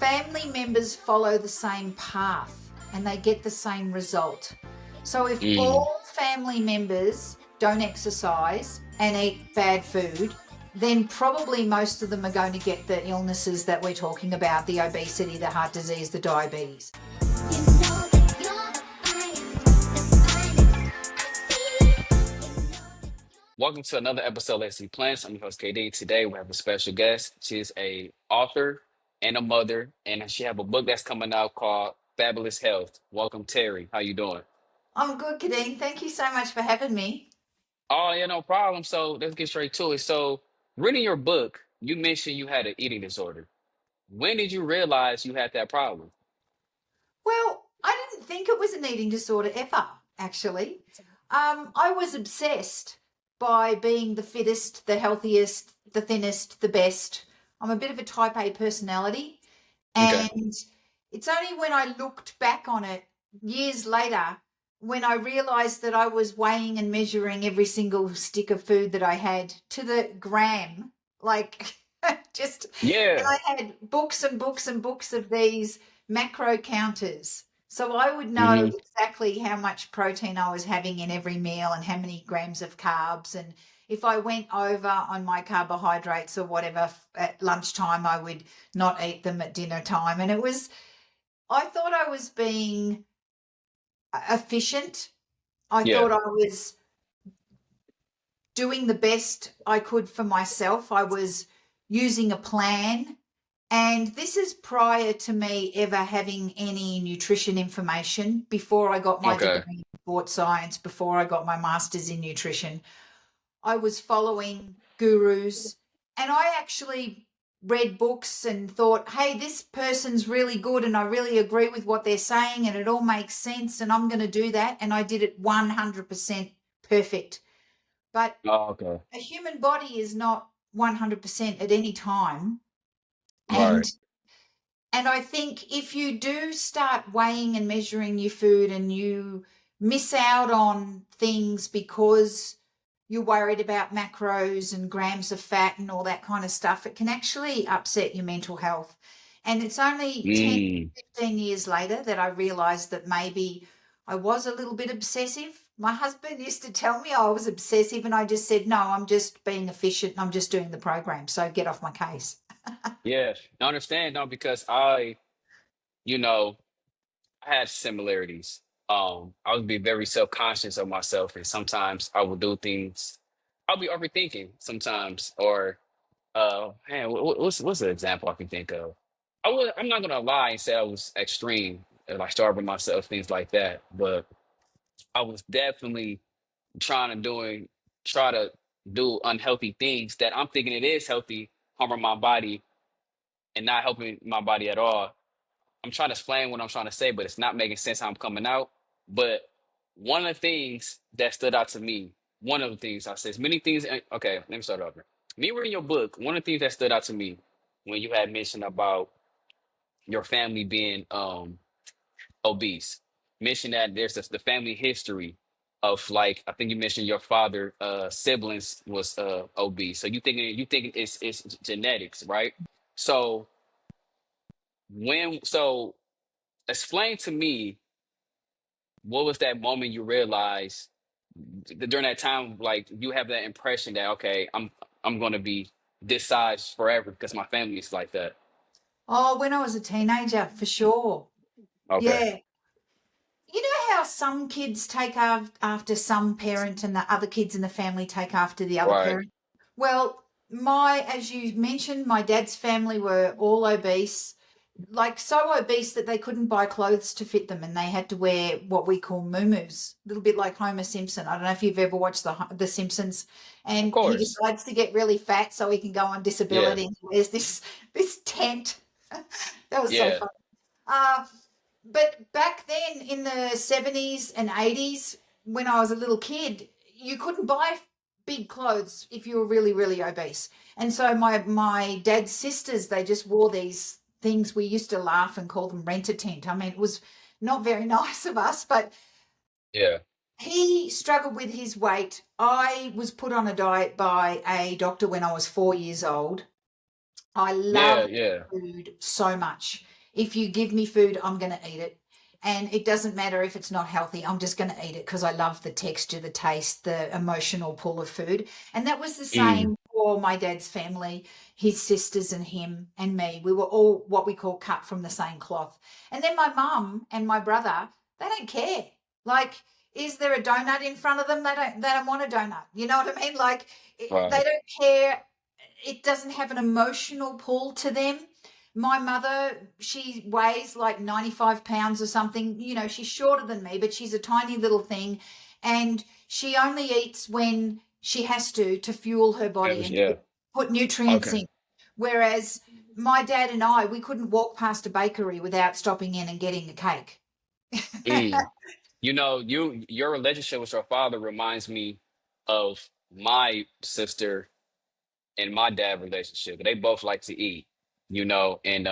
family members follow the same path and they get the same result. So if Mm. all family members don't exercise and eat bad food, then probably most of them are going to get the illnesses that we're talking about, the obesity, the heart disease, the diabetes. Welcome to another episode of Let's See Plants. I'm your host KD. Today we have a special guest. She's a author and a mother, and she have a book that's coming out called Fabulous Health. Welcome, Terry. How you doing? I'm good, Kadeen. Thank you so much for having me. Oh, yeah, no problem. So let's get straight to it. So, reading your book, you mentioned you had an eating disorder. When did you realize you had that problem? Well, I didn't think it was an eating disorder ever, actually. I was obsessed by being the fittest, the healthiest, the thinnest, the best. I'm a bit of a type A personality. Okay. And it's only when I looked back on it years later when I realized that I was weighing and measuring every single stick of food that I had to the gram, like just, and Yeah. I had books and books and books of these macro counters. So I would know Hmm. exactly how much protein I was having in every meal and how many grams of carbs. And if I went over on my carbohydrates or whatever at lunchtime, I would not eat them at dinner time. And I thought I was being efficient. I Yeah. thought I was doing the best I could for myself. I was using a plan. And this is prior to me ever having any nutrition information, before I got my Okay. degree in sports science, before I got my master's in nutrition. I was following gurus, and I actually read books and thought, hey, this person's really good and I really agree with what they're saying and it all makes sense and I'm going to do that. And I did it 100% perfect. But Oh, okay. a human body is not 100% at any time. And Right. I think if you do start weighing and measuring your food and you miss out on things because you're worried about macros and grams of fat and all that kind of stuff, it can actually upset your mental health. And it's only 10, Mm. 15 years later that I realized that maybe I was a little bit obsessive. My husband used to tell me I was obsessive, and I just said, no, I'm just being efficient and I'm just doing the program. So get off my case. Yeah. I understand, no, because I had similarities. I would be very self-conscious of myself, and sometimes I would do things. I'll be overthinking sometimes, or man, what's an example I can think of? I'm not gonna lie and say I was extreme, like starving myself, things like that. But I was definitely trying to doing try to do unhealthy things that I'm thinking it is healthy, harming my body and not helping my body at all. I'm trying to explain what I'm trying to say, but it's not making sense how I'm coming out. But one of the things that stood out to me, one of the things I said, many things. Okay, let me start over. Me reading your book, one of the things that stood out to me when you had mentioned about your family being obese, mentioned that there's the family history of, like, I think you mentioned your father siblings was obese. So you thinking it's genetics, right? So so explain to me, what was that moment you realized during that time, like you have that impression that, okay, I'm gonna be this size forever because my family is like that. Oh, when I was a teenager, for sure. Okay. Yeah. You know how some kids take after some parent and the other kids in the family take after the other Right. parent? Well, as you mentioned, my dad's family were all obese, like so obese that they couldn't buy clothes to fit them and they had to wear what we call muumuus, a little bit like Homer Simpson. I don't know if you've ever watched the Simpsons, Of and he course. decides to get really fat so he can go on Yeah. disability, and he wears this tent. That was so Yeah. fun. Uh, but back then in the 70s and 80s, when I was a little kid, you couldn't buy big clothes if you were really, really obese. And so my dad's sisters, they just wore these things. We used to laugh and call them rent a tent. I mean, it was not very nice of us, but Yeah. he struggled with his weight. I was put on a diet by a doctor when I was 4 years old. I Yeah. loved Yeah. food so much. If you give me food, I'm going to eat it. And it doesn't matter if it's not healthy, I'm just going to eat it because I love the texture, the taste, the emotional pull of food. And that was the Mm, same for my dad's family, his sisters and him and me. We were all what we call cut from the same cloth. And then my mum and my brother, they don't care. Like, is there a donut in front of them? They don't want a donut. You know what I mean? Like, they right. don't care. It doesn't have an emotional pull to them. My mother, she weighs like 95 pounds or something. You know, she's shorter than me, but she's a tiny little thing. And she only eats when she has to fuel her body and Yeah. put nutrients Okay. in. Whereas my dad and I, we couldn't walk past a bakery without stopping in and getting a cake. Mm. You know, your relationship with your father reminds me of my sister and my dad relationship. They both like to eat, and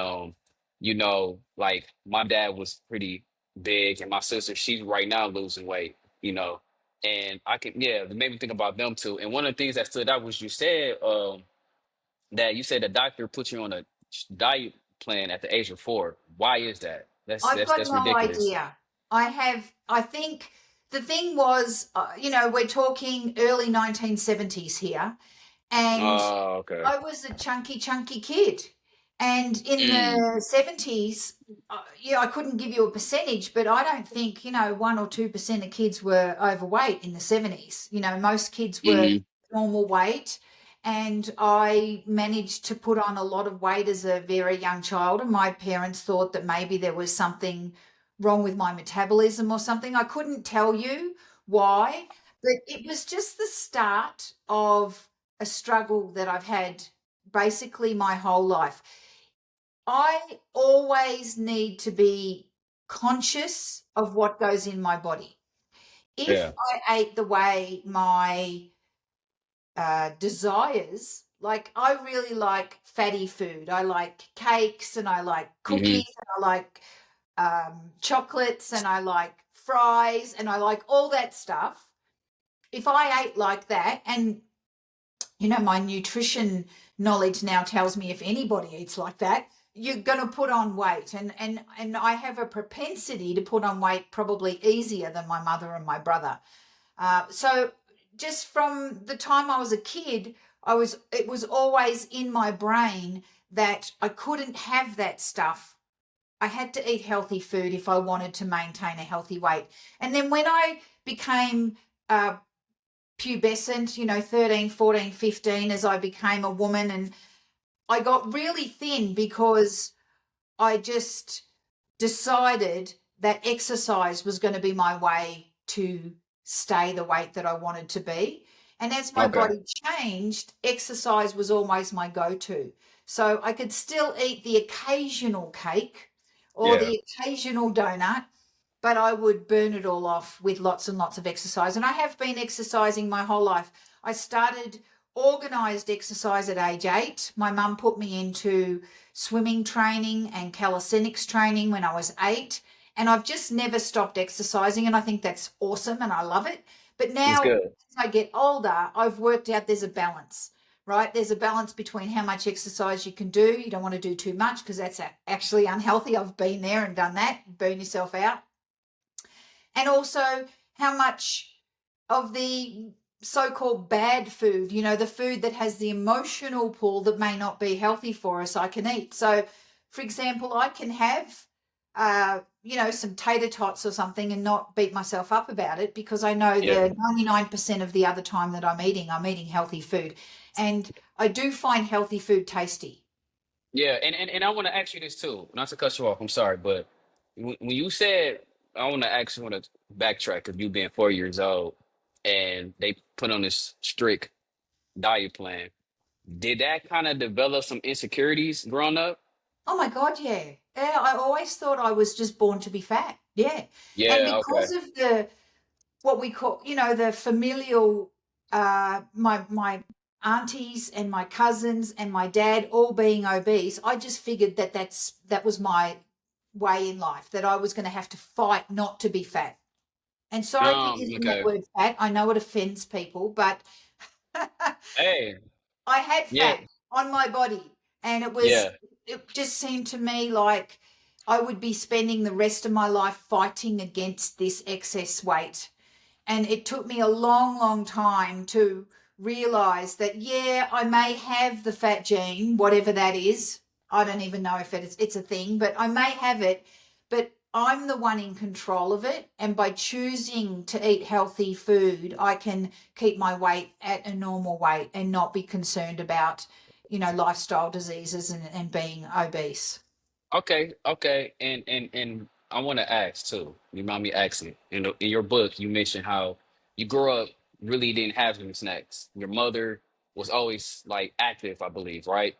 like my dad was pretty big and my sister, she's right now losing weight, and it made me think about them too. And one of the things that stood out was that you said the doctor put you on a diet plan at the age of 4. Why is that? That's I've that's got that's no ridiculous. idea. I think the thing was, we're talking early 1970s here. And Oh, okay. I was a chunky, chunky kid. And in Mm, the 70s, yeah, I couldn't give you a percentage, but I don't think, 1 or 2% of kids were overweight in the 70s. Most kids were hmm. normal weight. And I managed to put on a lot of weight as a very young child. And my parents thought that maybe there was something wrong with my metabolism or something. I couldn't tell you why, but it was just the start of a struggle that I've had basically my whole life. I always need to be conscious of what goes in my body. If Yeah. I ate the way my desires, like I really like fatty food. I like cakes and I like Hmm. cookies and I like chocolates and I like fries and I like all that stuff. If I ate like that, and my nutrition knowledge now tells me if anybody eats like that, you're going to put on weight. And I have a propensity to put on weight probably easier than my mother and my brother. So just from the time I was a kid, it was always in my brain that I couldn't have that stuff. I had to eat healthy food if I wanted to maintain a healthy weight. And then when I became uh, pubescent, 13, 14, 15, as I became a woman, and I got really thin because I just decided that exercise was going to be my way to stay the weight that I wanted to be. And as my Okay. body changed, exercise was always my go to. So I could still eat the occasional cake or Yeah. the occasional donut, but I would burn it all off with lots and lots of exercise. And I have been exercising my whole life. I started organized exercise at age 8. My mum put me into swimming training and calisthenics training when I was 8. And I've just never stopped exercising. And I think that's awesome and I love it. But It's now, good. as I get older, I've worked out there's a balance, right? There's a balance between how much exercise you can do. You don't want to do too much because that's actually unhealthy. I've been there and done that, burn yourself out. And also how much of the so-called bad food, the food that has the emotional pull that may not be healthy for us, I can eat. So, for example, I can have, some tater tots or something and not beat myself up about it because I know Yeah. the 99% of the other time that I'm eating healthy food. And I do find healthy food tasty. Yeah, and I want to ask you this too. Not to cut you off, I'm sorry, but when you said, I want to backtrack of you being 4 years old and they put on this strict diet plan. Did that kind of develop some insecurities growing up? Oh my God, yeah. Yeah, I always thought I was just born to be fat. Yeah. And Yeah, because okay. of what we call, the familial, my aunties and my cousins and my dad all being obese, I just figured that was my way in life, that I was going to have to fight not to be fat. And sorry for using that Okay. word fat. I know it offends people, but Hey, I had yeah, fat on my body, and yeah. it just seemed to me like I would be spending the rest of my life fighting against this excess weight. And it took me a long, long time to realize that, yeah, I may have the fat gene, whatever that is. I don't even know if it's a thing, but I may have it, but I'm the one in control of it. And by choosing to eat healthy food, I can keep my weight at a normal weight and not be concerned about, lifestyle diseases and being obese. Okay, okay, and I want to ask too. You mind me asking? In your book, you mentioned how you grew up really didn't have any snacks. Your mother was always like active, I believe, right?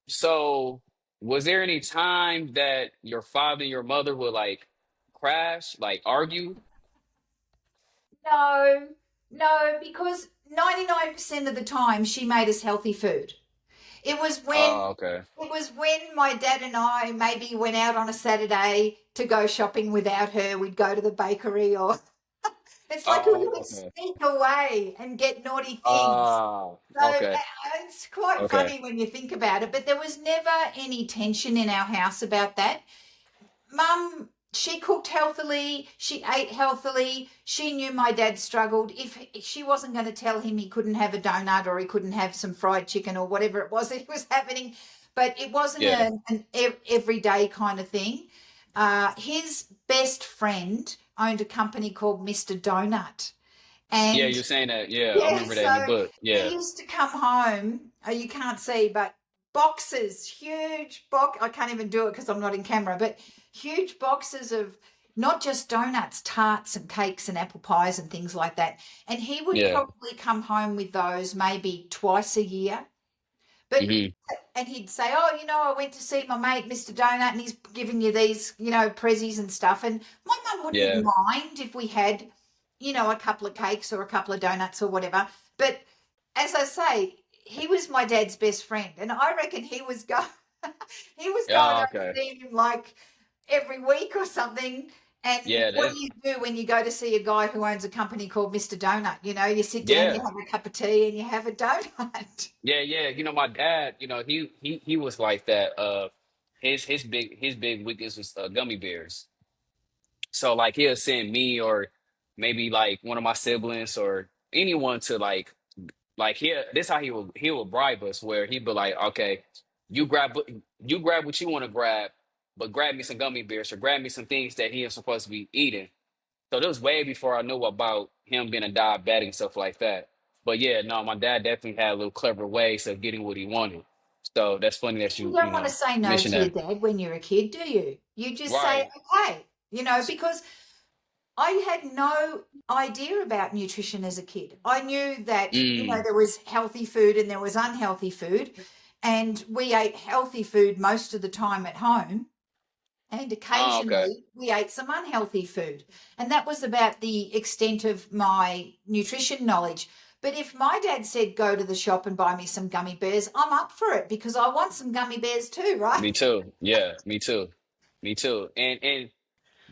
So, was there any time that your father and your mother would like crash, like argue? No, no, because 99% of the time she made us healthy food. It was when Oh, okay. it was when my dad and I maybe went out on a Saturday to go shopping without her. We'd go to the bakery, or it's like we Oh, would okay. sneak away and get naughty things. Oh, So okay. it's quite Okay. funny when you think about it, but there was never any tension in our house about that. Mum, she cooked healthily, she ate healthily. She knew my dad struggled. If she wasn't going to tell him he couldn't have a donut or he couldn't have some fried chicken or whatever it was that was happening, but it wasn't Yeah. an everyday kind of thing. His best friend owned a company called Mr. Donut. Yeah, And you're saying that. Yeah, I yeah, remember that in the so book. he Yeah. used to come home. You can't see, but boxes, huge box. I can't even do it because I'm not in camera, but huge boxes of not just donuts, tarts and cakes and apple pies and things like that. And he would Yeah. probably come home with those maybe twice a year. But Hmm. and he'd say, "Oh, I went to see my mate, Mr. Donut, and he's giving you these, prezzies and stuff." And my mum wouldn't Yeah. mind if we had, a couple of cakes or a couple of donuts or whatever. But as I say, he was my dad's best friend, and I reckon he was going, he was going Yeah. over Okay. seeing him like every week or something. And Yeah. what That. do you do when you go to see a guy who owns a company called Mr. Donut? You sit down, you Yeah. have a cup of tea, and you have a donut. Yeah. Yeah. My dad. He was like that. His big weakness was gummy bears. So like he'll send me or maybe like one of my siblings or anyone to like here, this how he will bribe us where he'd be like, okay, you grab what you want to grab, but grab me some gummy bears or grab me some things that he is supposed to be eating. So this was way before I knew about him being a diabetic and stuff like that. But yeah, no, my dad definitely had a little clever ways of getting what he wanted. So that's funny that You you don't want to say no mentioned to your that. dad when you're a kid, do you? You just say, Right. okay, because I had no idea about nutrition as a kid. I knew that, Mm, there was healthy food and there was unhealthy food, and we ate healthy food most of the time at home. And oh, okay. occasionally we ate some unhealthy food. And that was about the extent of my nutrition knowledge. But if my dad said, go to the shop and buy me some gummy bears, I'm up for it because I want some gummy bears too, right? Me too. Yeah, me too. Me too. And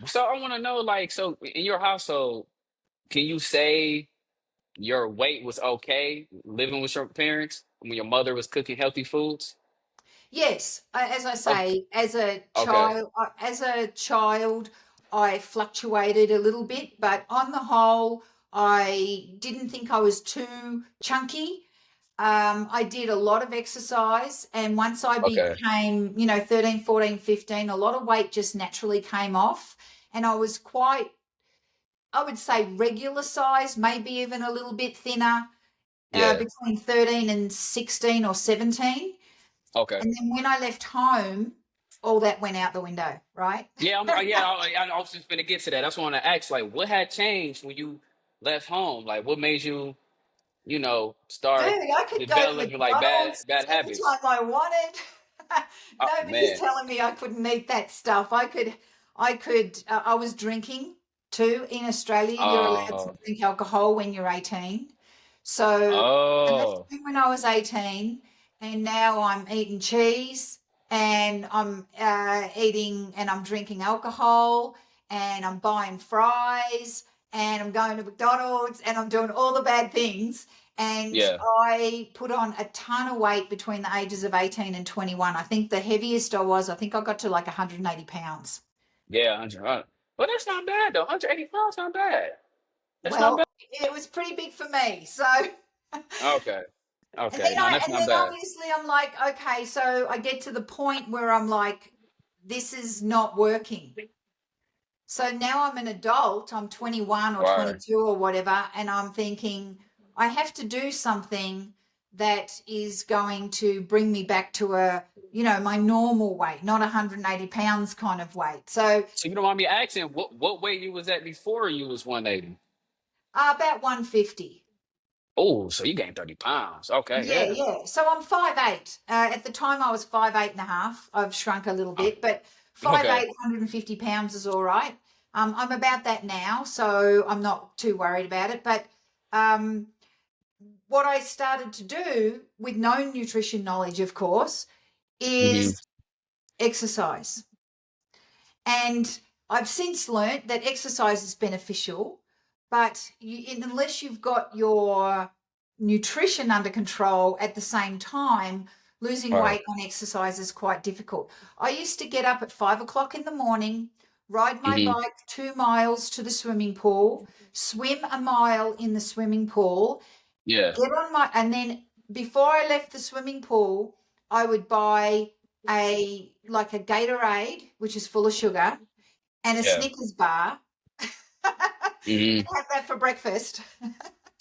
so I want to know, like, so in your household, can you say your weight was okay living with your parents when your mother was cooking healthy foods? Yes, as I Okay. say, as a Okay. child, I fluctuated a little bit, but on the whole, I didn't think I was too chunky. I did a lot of exercise, and once I Okay. became, 13, 14, 15, a lot of weight just naturally came off, and I was quite, I would say, regular size, maybe even a little bit thinner, Yeah. between 13 and 16 or 17. Okay. And then when I left home, all that went out the window, right? Yeah. I was just gonna get to that. That's what I want to ask. Like, what had changed when you left home? Like, what made you, Dude, start I could go to developing like bad McDonald's bad habits? anytime I wanted. Oh Nobody's man. telling me I couldn't eat that stuff. I was drinking too. In Australia, you're allowed to Oh. drink alcohol when you're 18. So I left Oh. home when I was 18, and now I'm eating cheese, and I'm eating and I'm drinking alcohol, and I'm buying fries, and I'm going to McDonald's, and I'm doing all the bad things. and Yeah. I put on a ton of weight between the ages of 18 and 21. I think the heaviest I think I got to like 180 pounds. Yeah, 100. But that's not bad though. 180 pounds not bad. That's not Well, bad. it was pretty big for me. So, Okay. and Okay. then No, that's and not then bad. obviously I'm like, okay, so I get to the point where I'm like, this is not working. So now I'm an adult, I'm 21 or Right. 22 or whatever, and I'm thinking I have to do something that is going to bring me back to my normal weight, not 180 pounds kind of weight. So So you don't mind me asking what weight you was at before you was 180? about 150. Oh, so you gained 30 pounds. Okay, Yeah, yeah. yeah. So I'm 5'8". At the time I was 5'8" and a half. I've shrunk a little Oh, bit, but okay. 5'8", 150 pounds is all right. I'm about that now, so I'm not too worried about it. But um, what I started to do with no nutrition knowledge, of course, Hmm. is exercise. And I've since learnt that exercise is beneficial, but unless you've got your nutrition under control at the same time, losing Right. weight on exercise is quite difficult. I used to get up at 5 o'clock in the morning, ride my Hmm. bike 2 miles to the swimming pool, swim a mile in the swimming pool, Yeah. and then before I left the swimming pool, I would buy a Gatorade, which is full of sugar, and a Yeah. Snickers bar, and Hmm. have that for breakfast.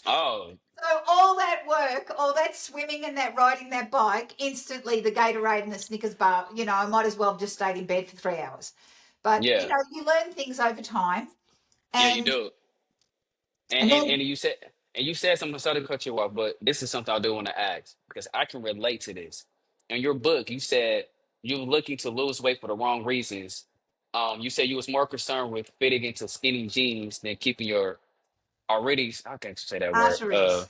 Oh, So all that work, all that swimming and that riding that bike, instantly the Gatorade and the Snickers bar, I might as well have just stayed in bed for 3 hours. But yeah. you learn things over time. Yeah, you And do. And and and, then and you said something, sorry to cut you off, but this is something I do want to ask because I can relate to this. In your book, you said you were looking to lose weight for the wrong reasons. You said you was more concerned with fitting into skinny jeans than keeping your already, I can't say that word, arteries.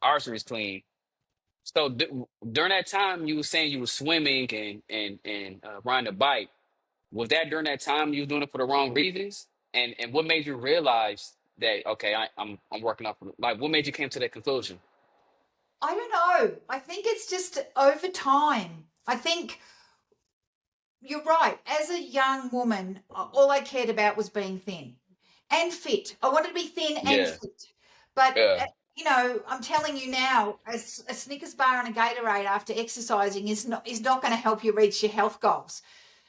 arteries clean. So during that time, you were saying you were swimming and riding a bike. Was that during that time you were doing it for the wrong reasons? And what made you realize that okay, I'm working off like what made you came to that conclusion? I don't know. I think it's just over time. I think you're right. As a young woman, all I cared about was being thin and fit. I wanted to be thin and Yeah, fit. But, yeah, I'm telling you now, a Snickers bar and a Gatorade after exercising is not going to help you reach your health goals.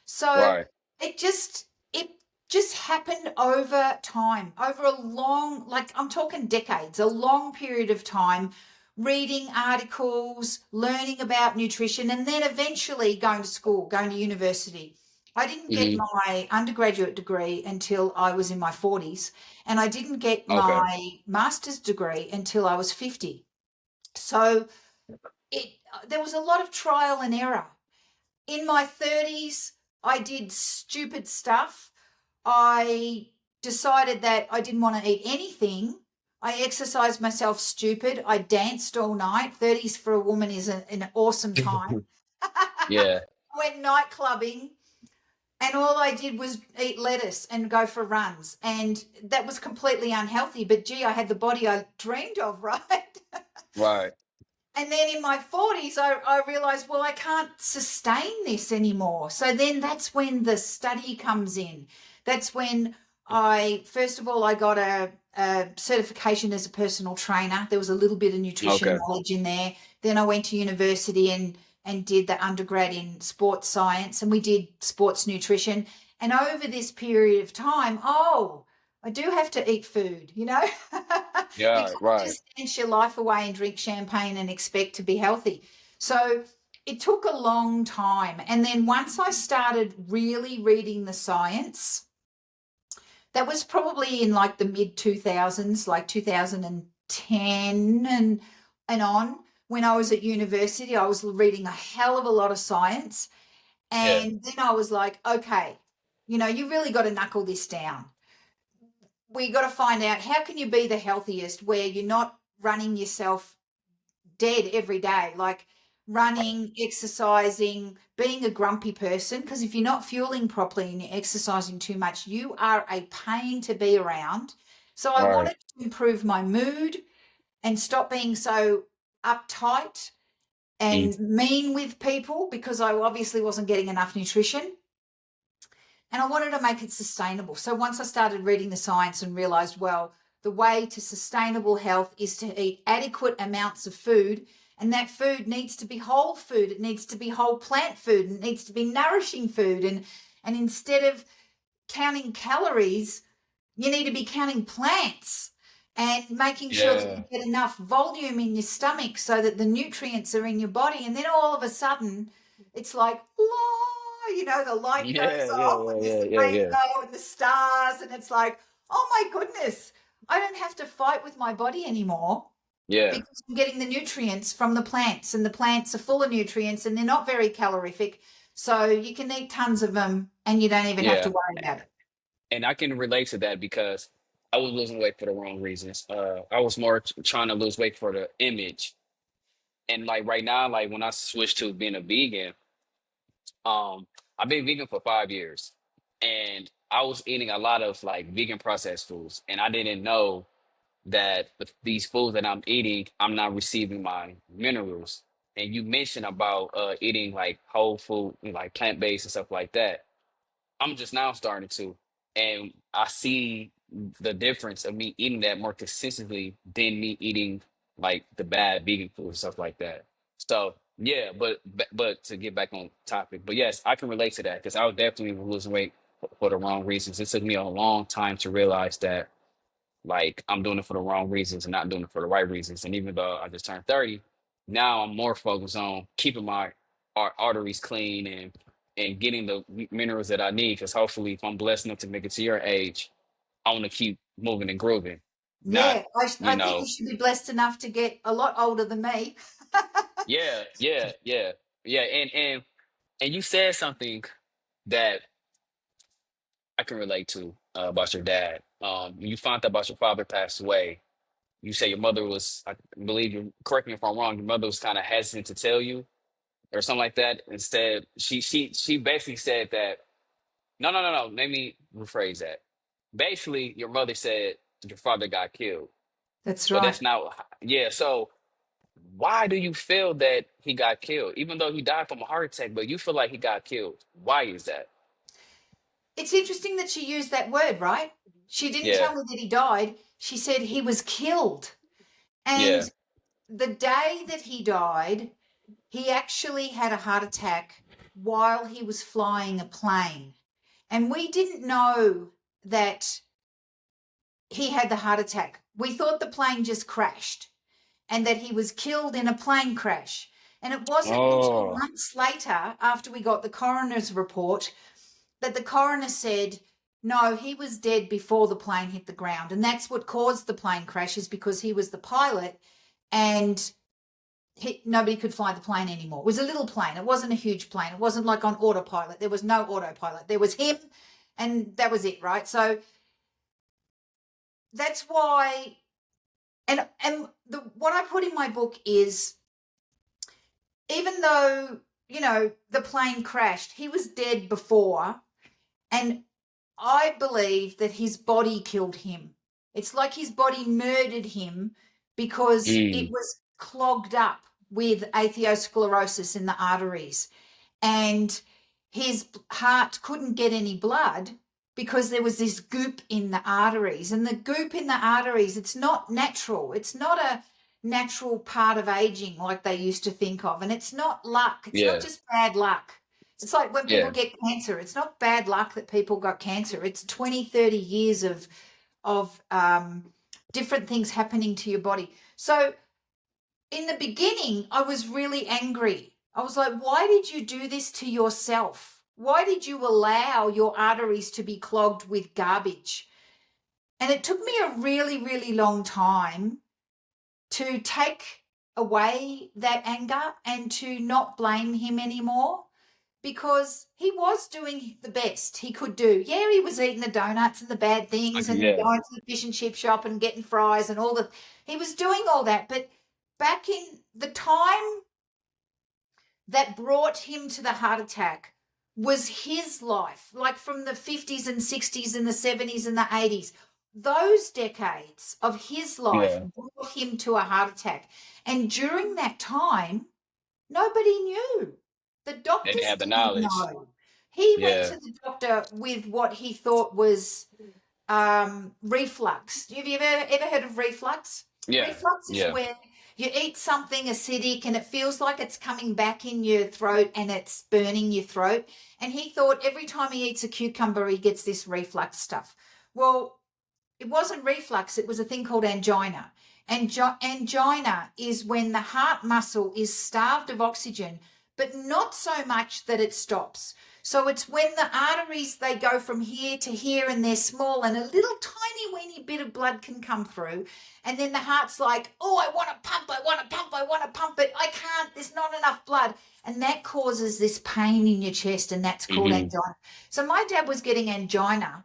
So right. it just it just happened over time, over a long, like I'm talking decades, a long period of time, reading articles, learning about nutrition, and then eventually going to school, going to university. I didn't get Hmm. my undergraduate degree until I was in my 40s, and I didn't get Okay. my master's degree until I was 50. So it there was a lot of trial and error. In my 30s, I did stupid stuff. I decided that I didn't want to eat anything. I exercised myself stupid. I danced all night. 30s for a woman is an awesome time. I Yeah, went night clubbing, and all I did was eat lettuce and go for runs. And that was completely unhealthy. But gee, I had the body I dreamed of, right? right. And then in my 40s, I realized, well, I can't sustain this anymore. So then that's when the study comes in. That's when first of all, I got a certification as a personal trainer. There was a little bit of nutrition Okay. knowledge in there. Then I went to university and did the undergrad in sports science, and we did sports nutrition. And over this period of time, I do have to eat food, You Yeah, can't right. just dance your life away and drink champagne and expect to be healthy. So it took a long time. And then once I started really reading the science, that was probably in like the mid 2000s, like 2010 and on. When I was at university, I was reading a hell of a lot of science. Yeah, And then I was like, okay, you really got to knuckle this down. We got to find out how can you be the healthiest where you're not running yourself dead every day, like running, exercising, being a grumpy person. Because if you're not fueling properly and you're exercising too much, you are a pain to be around. So I right. wanted to improve my mood, and stop being so uptight Mm. and mean with people, because I obviously wasn't getting enough nutrition. And I wanted to make it sustainable. So once I started reading the science and realized, well, the way to sustainable health is to eat adequate amounts of food, and that food needs to be whole food. It needs to be whole plant food, and it needs to be nourishing food. And instead of counting calories, you need to be counting plants and making sure that Yeah. you get enough volume in your stomach so that the nutrients are in your body. And then all of a sudden, it's like, the light goes Yeah, yeah, off yeah, and yeah, this yeah, yeah. rainbow and the stars. And it's like, oh my goodness, I don't have to fight with my body anymore Yeah, because I'm getting the nutrients from the plants, and the plants are full of nutrients and they're not very calorific. So you can eat tons of them and you don't even have to yeah. worry about it. And I can relate to that because I was losing weight for the wrong reasons. I was more trying to lose weight for the image. And like right now, like when I switched to being a vegan, I've been vegan for 5 years, and I was eating a lot of like vegan processed foods, and I didn't know that with these foods that I'm eating, I'm not receiving my minerals. And you mentioned about eating like whole food, like plant based and stuff like that. I'm just now starting to, and I see the difference of me eating that more consistently than me eating like the bad vegan food and stuff like that. So yeah, but to get back on topic, but yes, I can relate to that because I was definitely losing weight for the wrong reasons. It took me a long time to realize that like I'm doing it for the wrong reasons and not doing it for the right reasons. And even though I just turned 30, now I'm more focused on keeping my arteries clean and getting the minerals that I need. Because hopefully, if I'm blessed enough to make it to your age, I want to keep moving and grooving. Not, Yeah, you I think you know, should be blessed enough to get a lot older than me. yeah, yeah, yeah, yeah. And you said something that I can relate to about your dad. When you found out about your father passed away, you say your mother was, I believe you, correct me if I'm wrong, your mother was kind of hesitant to tell you or something like that. Instead, she basically said that, no, no, no, no, let me rephrase that. Basically, your mother said your father got killed, That's but right. that's not, yeah. So why do you feel that he got killed? Even though he died from a heart attack, but you feel like he got killed. Why is that? It's interesting that she used that word, right? She didn't Yeah, tell me that he died. She said he was killed. yeah. And the day that he died, he actually had a heart attack while he was flying a plane. And we didn't know that he had the heart attack. We thought the plane just crashed and that he was killed in a plane crash. And it wasn't until Oh, months later, after we got the coroner's report, that the coroner said, no, he was dead before the plane hit the ground. And that's what caused the plane crash, is because he was the pilot and nobody could fly the plane anymore. It was a little plane. It wasn't a huge plane. It wasn't like on autopilot. There was no autopilot. There was him and that was it, right? So that's why, what I put in my book is, even though, the plane crashed, he was dead before. And I believe that his body killed him. It's like his body murdered him because it mm, was clogged up with atherosclerosis in the arteries. And his heart couldn't get any blood because there was this goop in the arteries. And the goop in the arteries, it's not natural. It's not a natural part of aging like they used to think of. And it's not luck. It's not yeah, just bad luck. It's like when people yeah, get cancer, it's not bad luck that people got cancer. It's 20, 30 years of different things happening to your body. So in the beginning, I was really angry. I was like, why did you do this to yourself? Why did you allow your arteries to be clogged with garbage? And it took me a really, really long time to take away that anger and to not blame him anymore, because he was doing the best he could do. Yeah, he was eating the donuts and the bad things and yeah, going to the fish and chip shop and getting fries and he was doing all that. But back in the time that brought him to the heart attack was his life, like from the 50s and 60s and the 70s and the 80s. those decades of his life Yeah. brought him to a heart attack. And during that time, nobody knew. The They didn't doctors have the didn't knowledge. know. He went Yeah. to the doctor with what he thought was reflux. Have you ever heard of reflux? Yeah. Reflux is Yeah. where you eat something acidic and it feels like it's coming back in your throat and it's burning your throat. And he thought every time he eats a cucumber, he gets this reflux stuff. Well, it wasn't reflux, it was a thing called angina. Angina is when the heart muscle is starved of oxygen, but not so much that it stops. So it's when the arteries, they go from here to here and they're small and a little tiny weeny bit of blood can come through. And then the heart's like, oh, I want to pump, I want to pump, I want to pump, but I can't, there's not enough blood. And that causes this pain in your chest, and that's called Hmm. angina. So my dad was getting angina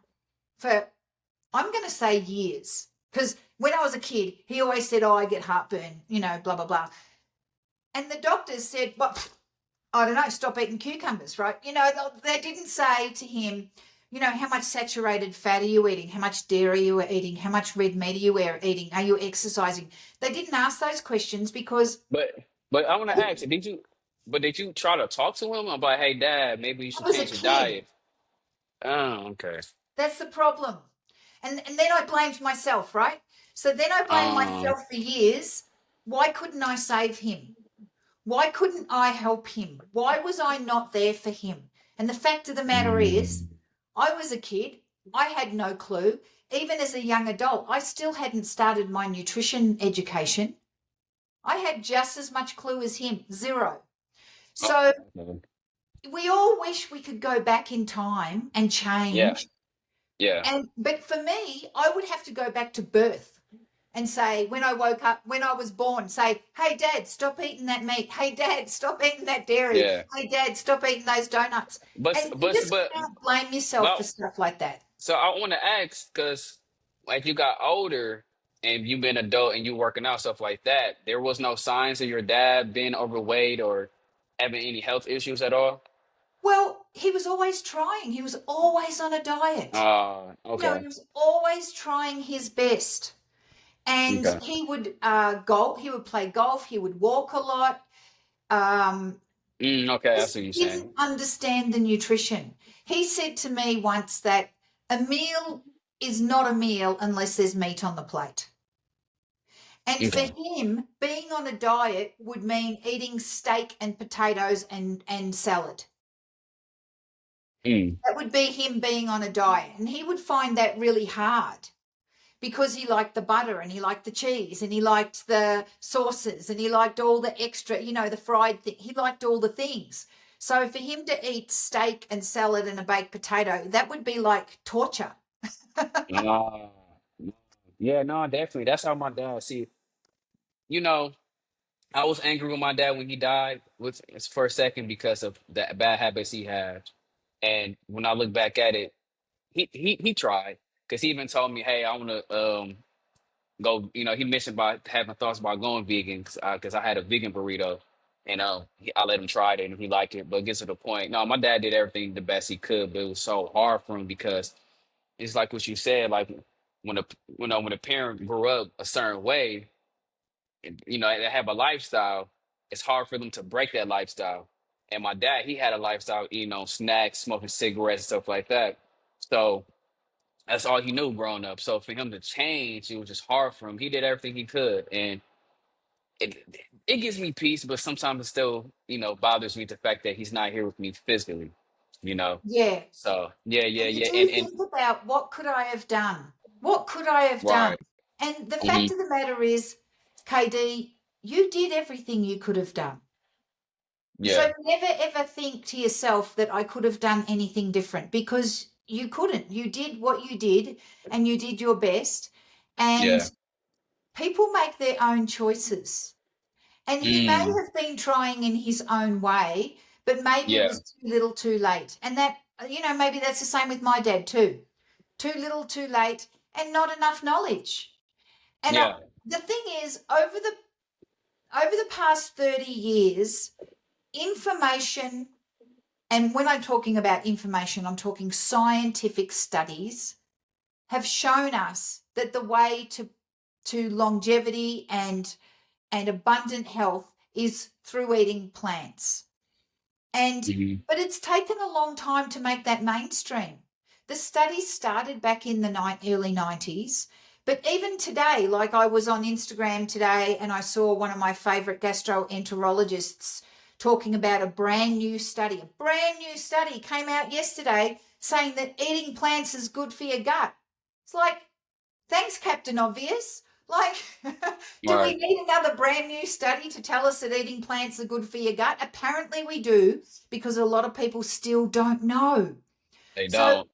for, I'm going to say, years, because when I was a kid, he always said, oh, I get heartburn, blah, blah, blah. And the doctors said, well, I don't know, stop eating cucumbers, right? They didn't say to him, how much saturated fat are you eating? How much dairy you are eating? How much red meat are you eating? Are you exercising? They didn't ask those questions because But I want to ask, did you try to talk to him about, hey, Dad, maybe you I should was a change your kid. diet? Oh, okay. That's the problem. And then I blamed myself, right? So then I blamed Um, myself for years. Why couldn't I save him? Why couldn't I help him? Why was I not there for him? And the fact of the matter is, I was a kid. I had no clue. Even as a young adult, I still hadn't started my nutrition education. I had just as much clue as him, zero. So okay. we all wish we could go back in time and Yeah. change. Yeah. But for me, I would have to go back to birth and say, when I woke up, when I was born, say, hey, Dad, stop eating that meat. Hey, Dad, stop eating that dairy. Yeah. Hey, Dad, stop eating those donuts. But And you but just but can't blame yourself for but stuff like that. so I want to ask because like you got older and you've been adult and you working out stuff like that, there was no signs of your dad being overweight or having any health issues at all? Well, he was always trying. He was always on a diet. Okay. He was always trying his best. And Okay. he would golf. He would play golf. He would walk a lot. Um, Okay, I just see what you're didn't saying. understand the nutrition. He said to me once that a meal is not a meal unless there's meat on the plate. And for Okay. him, being on a diet would mean eating steak and potatoes and salad. Mm. That would be him being on a diet. And he would find that really hard because he liked the butter and he liked the cheese and he liked the sauces and he liked all the extra, the fried thing. He liked all the things. So for him to eat steak and salad and a baked potato, that would be like torture. Uh, yeah, no, definitely. That's how my dad see. You know, I was angry with my dad when he died with for a second because of the bad habits he had. And when I look back at it, he tried because he even told me, "Hey, I want to go." He mentioned about having thoughts about going vegan because I had a vegan burrito, and I let him try it and he liked it. But it gets to the point. No, my dad did everything the best he could, but it was so hard for him because it's like what you said, like when a parent grew up a certain way, they have a lifestyle, it's hard for them to break that lifestyle. And my dad, he had a lifestyle, snacks, smoking cigarettes, stuff like that. So that's all he knew growing up. So for him to change, it was just hard for him. He did everything he could, and it it gives me peace, but sometimes it still, bothers me the fact that he's not here with me physically. You know. Yeah. So yeah, yeah, And you yeah, do and think about, what could I have done? What could I have done? right, And the hmm fact of the matter is, KD, you did everything you could have done. yeah, So never ever think to yourself that I could have done anything different, because you couldn't. You did what you did and you did your best. And yeah, people make their own choices. And he may mm, have been trying in his own way, but maybe it yeah, was too little too late. And that, maybe that's the same with my dad too. Too little too late and not enough knowledge. And yeah, the thing is, over the past 30 years, information, and when I'm talking about information, I'm talking scientific studies, have shown us that the way to longevity and abundant health is through eating plants. And Mhm. but it's taken a long time to make that mainstream. The studies started back in the early 90s, but even today, like I was on Instagram today and I saw one of my favorite gastroenterologists talking about a brand new study. A brand new study came out yesterday saying that eating plants is good for your gut. It's like, thanks, Captain Obvious. Like, do we Right. need another brand new study to tell us that eating plants are good for your gut? Apparently we do, because a lot of people still don't know. They So don't.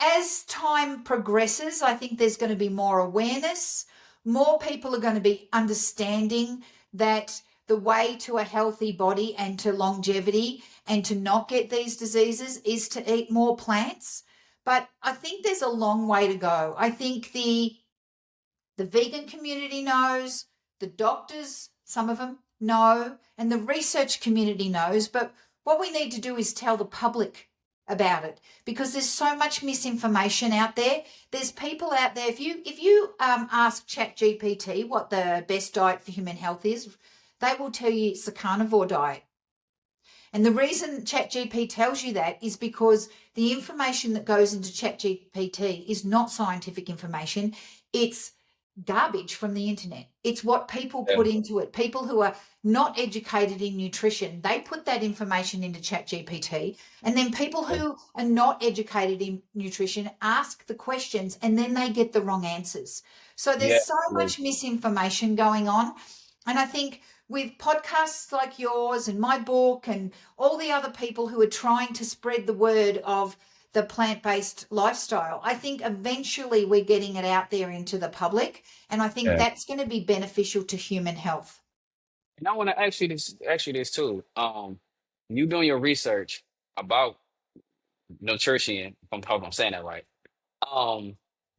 as time progresses, I think there's going to be more awareness. More people are going to be understanding that the way to a healthy body and to longevity and to not get these diseases is to eat more plants. But I think there's a long way to go. I think the vegan community knows, the doctors, some of them know, and the research community knows. But what we need to do is tell the public about it, because there's so much misinformation out there. There's people out there. If you ask ChatGPT what the best diet for human health is, they will tell you it's the carnivore diet. And the reason ChatGPT tells you that is because the information that goes into ChatGPT is not scientific information. It's garbage from the internet. It's what people Yeah. put into it. People who are not educated in nutrition, they put that information into ChatGPT. And then people Yeah. who are not educated in nutrition ask the questions and then they get the wrong answers. So Yeah. there's so much misinformation going on. And I think with podcasts like yours and my book and all the other people who are trying to spread the word of the plant-based lifestyle, I think eventually we're getting it out there into the public, and I think Yeah. that's going to be beneficial to human health. And I want to ask you this too. You doing your research about nutrition, if I'm saying that right. Um,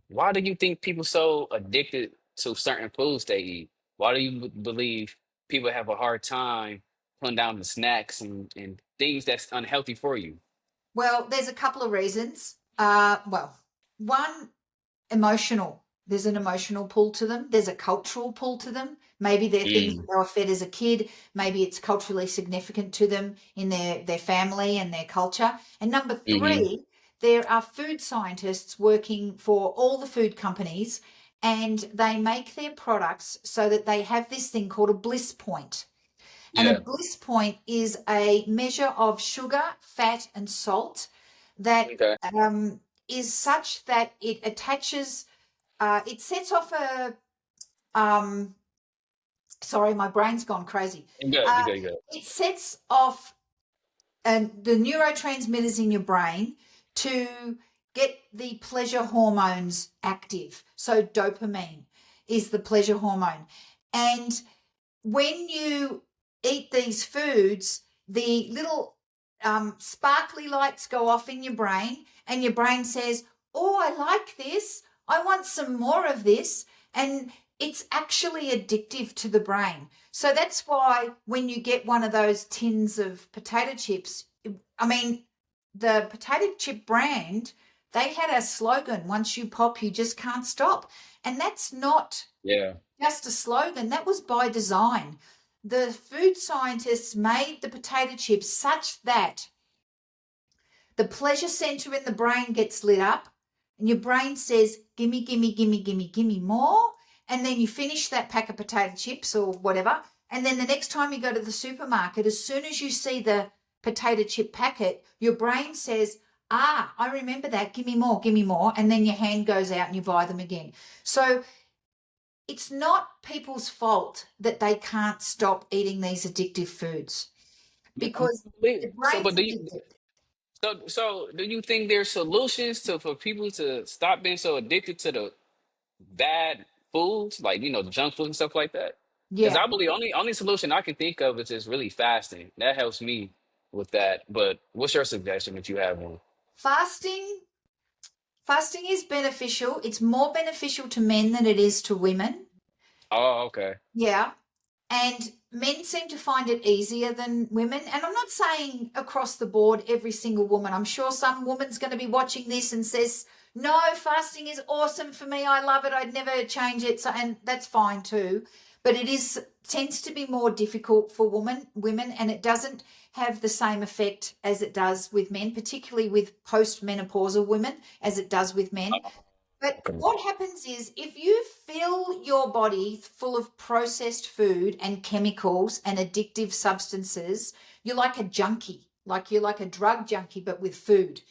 why do you think people so addicted to certain foods they eat? Why do you believe people have a hard time putting down the snacks and things that's unhealthy for you? Well, there's a couple of reasons. Well, one, emotional. There's an emotional pull to them. There's a cultural pull to them. Maybe they're things that Mm, they were fed as a kid. Maybe it's culturally significant to them in their family and their culture. And number hmm. three, there are food scientists working for all the food companies, and they make their products so that they have this thing called a bliss point. And a Yeah. bliss point is a measure of sugar, fat, and salt that Okay. is such that it attaches, it sets off a, um, sorry, my brain's gone crazy. You good. You Uh, good. You good. it sets off the neurotransmitters in your brain to get the pleasure hormones active. So, dopamine is the pleasure hormone. And when you eat these foods, the little sparkly lights go off in your brain, and your brain says, "Oh, I like this. I want some more of this." And it's actually addictive to the brain. So that's why when you get one of those tins of potato chips, I mean, the potato chip brand, they had a slogan, once you pop, you just can't stop. And that's not Yeah. just a slogan, that was by design. The food scientists made the potato chips such that the pleasure center in the brain gets lit up and your brain says, gimme, gimme, gimme, gimme, gimme more. And then you finish that pack of potato chips or whatever. And then the next time you go to the supermarket, as soon as you see the potato chip packet, your brain says, ah, I remember that, give me more, give me more. And then your hand goes out and you buy them again. So it's not people's fault that they can't stop eating these addictive foods, Yeah, I because believe. the So, brain's but do you addicted. so do you think there's solutions to for people to stop being so addicted to the bad foods, like the junk food and stuff like that? Because Yeah. I believe only solution I can think of is just really fasting. That helps me with that. But what's your suggestion if you have one? Fasting fasting is beneficial. It's more beneficial to men than it is to women. Oh, okay. Yeah. And men seem to find it easier than women. And I'm not saying across the board, every single woman. I'm sure some woman's going to be watching this and says, no, fasting is awesome for me. I love it. I'd never change it. So, and that's fine too. But it tends to be more difficult for women, and it doesn't have the same effect as it does with men, particularly with postmenopausal women, as it does with men. But Okay. what happens is if you fill your body full of processed food and chemicals and addictive substances, you're like a junkie, like you're like a drug junkie, but with food.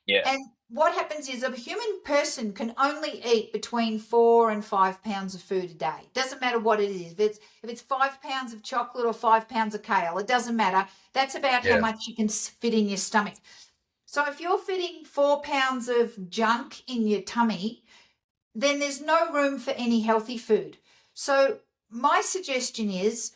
Yeah. And what happens is a human person can only eat between 4 and 5 pounds of food a day. Doesn't matter what it is. If it's 5 pounds of chocolate or 5 pounds of kale, it doesn't matter. That's about how Yeah. much you can fit in your stomach. So if you're fitting 4 pounds of junk in your tummy, then there's no room for any healthy food. So my suggestion is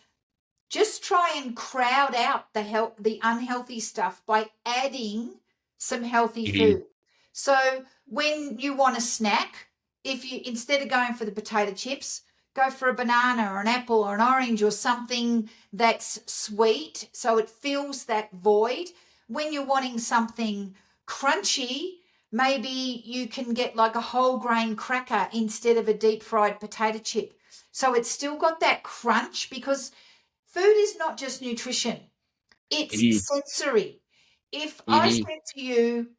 just try and crowd out the unhealthy stuff by adding some healthy Mhm. food. So when you want a snack, if you instead of going for the potato chips, go for a banana or an apple or an orange or something that's sweet so it fills that void. When you're wanting something crunchy, maybe you can get like a whole grain cracker instead of a deep fried potato chip. So it's still got that crunch, because food is not just nutrition, it's Mhm. sensory. If I Mhm. said to you,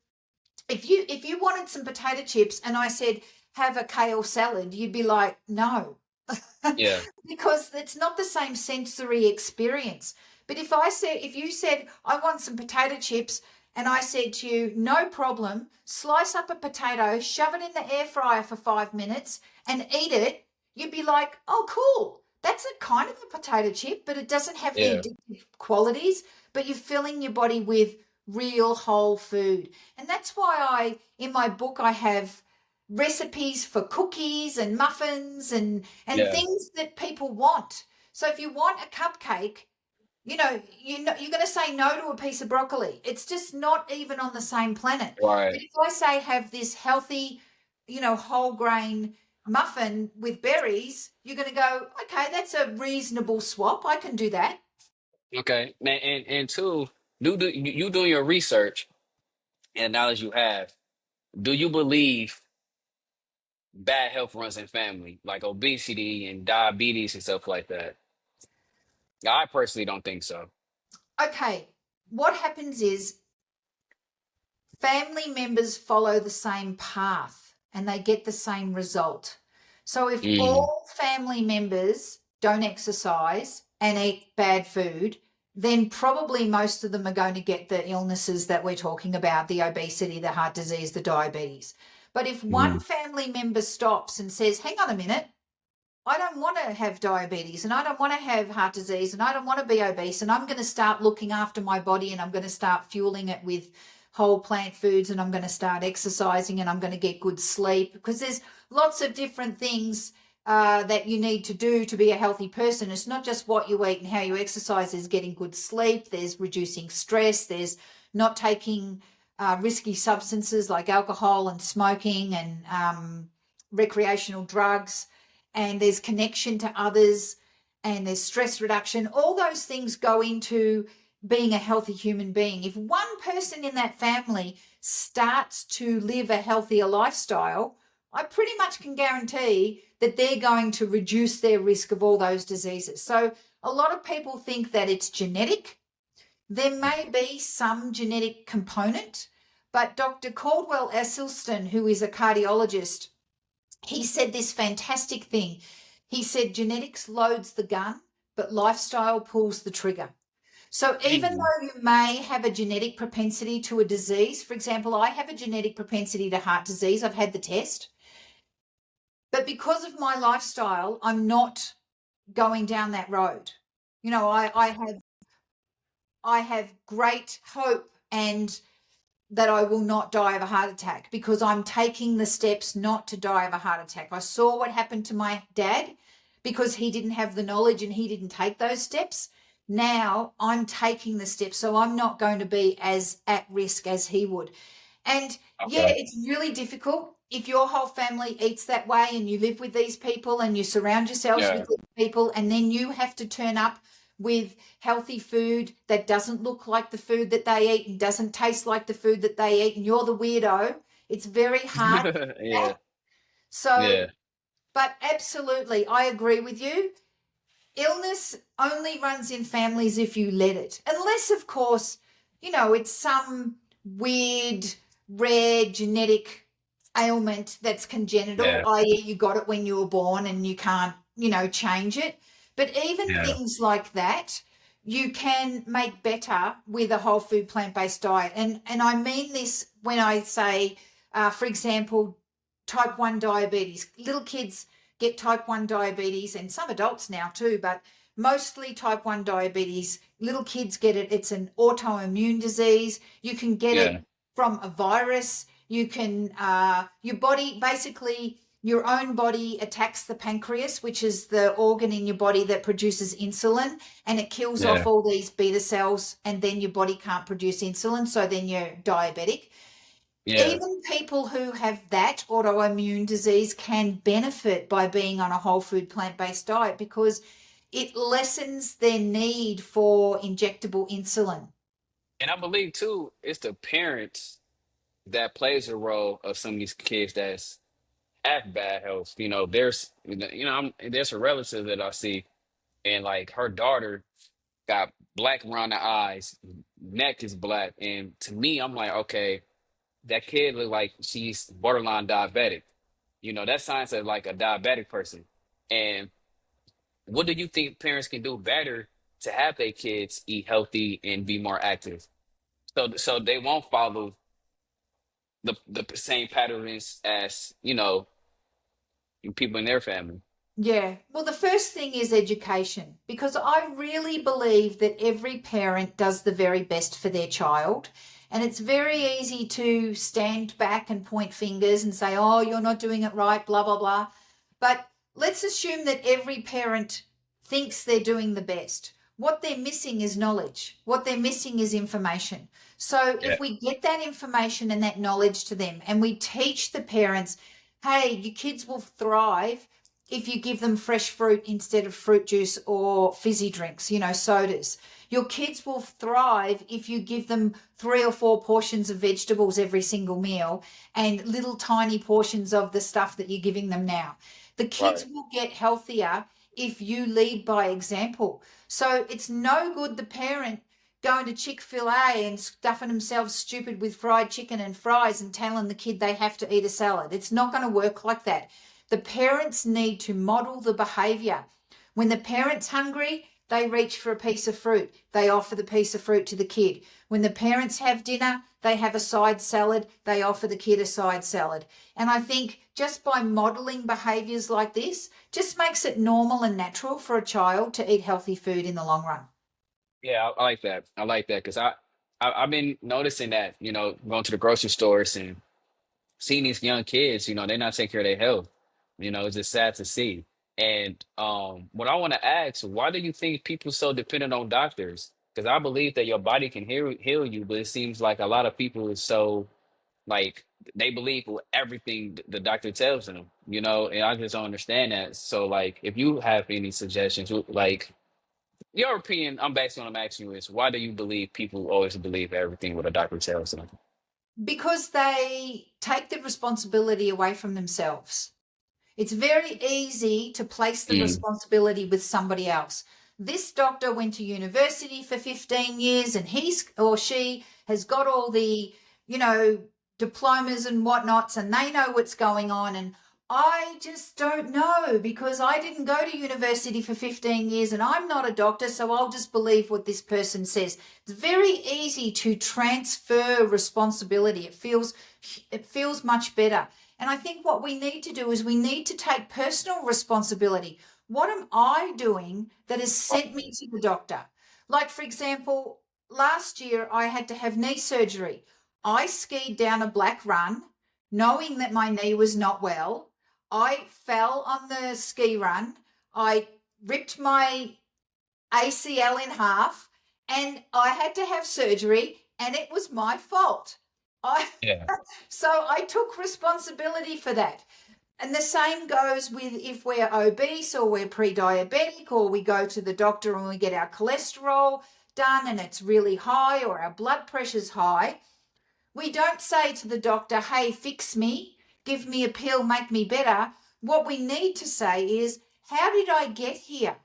if you wanted some potato chips and I said, have a kale salad, you'd be like, no, Yeah. because it's not the same sensory experience. But if you said, I want some potato chips, and I said to you, no problem, slice up a potato, shove it in the air fryer for 5 minutes and eat it, you'd be like, oh, cool. That's a kind of a potato chip, but it doesn't have the Yeah. addictive qualities, but you're filling your body with real whole food. And that's why in my book, I have recipes for cookies and muffins and Yeah. things that people want. So if you want a cupcake, you're going to say no to a piece of broccoli. It's just not even on the same planet. But Right. if I say have this healthy, whole grain muffin with berries, you're going to go, okay, that's a reasonable swap. I can do that. Okay. Man, and two, you doing your research and knowledge you have, do you believe bad health runs in family, like obesity and diabetes and stuff like that? I personally don't think so. Okay, what happens is family members follow the same path and they get the same result. So if Mm. all family members don't exercise and eat bad food, then probably most of them are going to get the illnesses that we're talking about, the obesity, the heart disease, the diabetes. But if one Mm. family member stops and says, hang on a minute, I don't want to have diabetes and I don't want to have heart disease and I don't want to be obese, and I'm going to start looking after my body and I'm going to start fueling it with whole plant foods and I'm going to start exercising and I'm going to get good sleep, because there's lots of different things that you need to do to be a healthy person. It's not just what you eat and how you exercise. There's getting good sleep, there's reducing stress, there's not taking risky substances like alcohol and smoking and recreational drugs, and there's connection to others, and there's stress reduction. All those things go into being a healthy human being. If one person in that family starts to live a healthier lifestyle, I pretty much can guarantee that they're going to reduce their risk of all those diseases. So a lot of people think that it's genetic. There may be some genetic component, but Dr. Caldwell Esselstyn, who is a cardiologist, he said this fantastic thing. He said genetics loads the gun, but lifestyle pulls the trigger. So even Mm. though you may have a genetic propensity to a disease, for example, I have a genetic propensity to heart disease. I've had the test. But because of my lifestyle, I'm not going down that road. I have great hope and that I will not die of a heart attack because I'm taking the steps not to die of a heart attack. I saw what happened to my dad because he didn't have the knowledge and he didn't take those steps. Now I'm taking the steps, so I'm not going to be as at risk as he would. And yeah, Okay. it's really difficult if your whole family eats that way and you live with these people and you surround yourselves Yeah. with these people, and then you have to turn up with healthy food that doesn't look like the food that they eat and doesn't taste like the food that they eat, and you're the weirdo. It's very hard. Yeah. So, Yeah. but absolutely, I agree with you. Illness only runs in families if you let it, unless, of course, it's some weird, rare genetic ailment that's congenital, Yeah. i.e., you got it when you were born and you can't, change it. But even Yeah. things like that, you can make better with a whole food plant-based diet. And I mean this when I say, for example, type 1 diabetes. Little kids get type 1 diabetes, and some adults now too, but mostly type 1 diabetes. Little kids get it. It's an autoimmune disease. You can get Yeah. it from a virus. You can, your body, basically, your own body attacks the pancreas, which is the organ in your body that produces insulin, and it kills off Yeah. all these beta cells, and then your body can't produce insulin. So then you're diabetic. Yeah. Even people who have that autoimmune disease can benefit by being on a whole food plant-based diet because it lessens their need for injectable insulin. And I believe too, it's the parents that plays a role of some of these kids that's have bad health. There's a relative that I see, and like her daughter got black around the eyes, neck is black, and to me, I'm like, okay, that kid look like she's borderline diabetic. That signs of like a diabetic person. And what do you think parents can do better to have their kids eat healthy and be more active? So they won't follow the same patterns as, people in their family. Yeah. Well, the first thing is education, because I really believe that every parent does the very best for their child. And it's very easy to stand back and point fingers and say, oh, you're not doing it right, blah, blah, blah. But let's assume that every parent thinks they're doing the best. What they're missing is knowledge. What they're missing is information. So Yeah. if we get that information and that knowledge to them and we teach the parents, hey, your kids will thrive if you give them fresh fruit instead of fruit juice or fizzy drinks, sodas. Your kids will thrive if you give them 3 or 4 portions of vegetables every single meal and little tiny portions of the stuff that you're giving them now. The kids Right. will get healthier if you lead by example. So it's no good the parent going to Chick-fil-A and stuffing themselves stupid with fried chicken and fries and telling the kid they have to eat a salad. It's not going to work like that. The parents need to model the behavior. When the parent's hungry, they reach for a piece of fruit. They offer the piece of fruit to the kid. When the parents have dinner, they have a side salad. They offer the kid a side salad. And I think just by modeling behaviors like this, just makes it normal and natural for a child to eat healthy food in the long run. Yeah, I like that. I like that because I've been noticing that, going to the grocery stores and seeing these young kids, they're not taking care of their health. It's just sad to see. And what I want to ask, why do you think people so dependent on doctors? Because I believe that your body can heal you, but it seems like a lot of people is so like they believe what everything the doctor tells them, and I just don't understand that. So like if you have any suggestions, like your opinion, I'm basically what I'm asking you is why do you believe people always believe everything what a doctor tells them? Because they take the responsibility away from themselves. It's very easy to place the Mm, responsibility with somebody else. This doctor went to university for 15 years and he's or she has got all the, you know, diplomas and whatnots and they know what's going on. And I just don't know because I didn't go to university for 15 years and I'm not a doctor, so I'll just believe what this person says. It's very easy to transfer responsibility. It feels much better. And I think what we need to do is we need to take personal responsibility. What am I doing that has sent me to the doctor? Like, for example, last year I had to have knee surgery. I skied down a black run knowing that my knee was not well. I fell on the ski run. I ripped my ACL in half and I had to have surgery and it was my fault. I Yeah. so I took responsibility for that. And the same goes with if we're obese or we're pre-diabetic or we go to the doctor and we get our cholesterol done and it's really high or our blood pressure's high. We don't say to the doctor, hey, fix me, give me a pill, make me better. What we need to say is, how did I get here?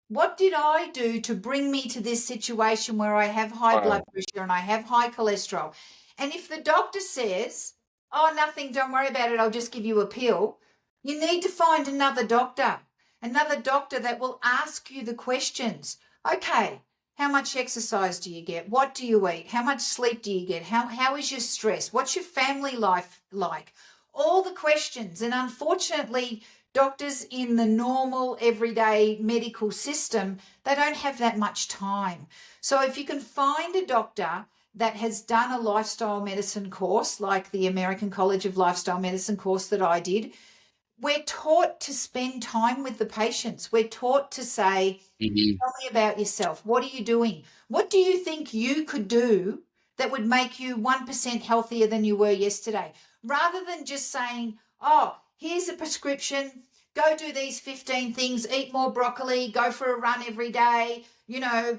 What did I do to bring me to this situation where I have high blood Right. pressure and I have high cholesterol? And if the doctor says, oh, nothing, don't worry about it, I'll just give you a pill, you need to find another doctor that will ask you the questions. Okay, how much exercise do you get? What do you eat? How much sleep do you get? How is your stress? What's your family life like? All the questions. And unfortunately, doctors in the normal everyday medical system, they don't have that much time. So if you can find a doctor that has done a lifestyle medicine course, like the American College of Lifestyle Medicine course that I did, we're taught to spend time with the patients. We're taught to say, Hmm. tell me about yourself. What are you doing? What do you think you could do that would make you 1% healthier than you were yesterday? Rather than just saying, oh, here's a prescription, go do these 15 things, eat more broccoli, go for a run every day,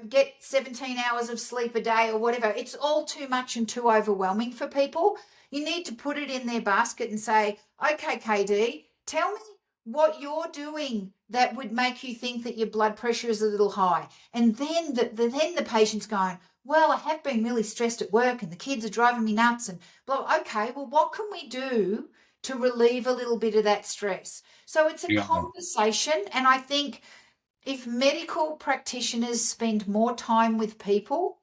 get 17 hours of sleep a day or whatever. It's all too much and too overwhelming for people. You need to put it in their basket and say, okay, KD, tell me what you're doing that would make you think that your blood pressure is a little high. And then the patient's going, well, I have been really stressed at work and the kids are driving me nuts and blah. Okay, well, what can we do to relieve a little bit of that stress? So it's a Yeah. conversation. And I think if medical practitioners spend more time with people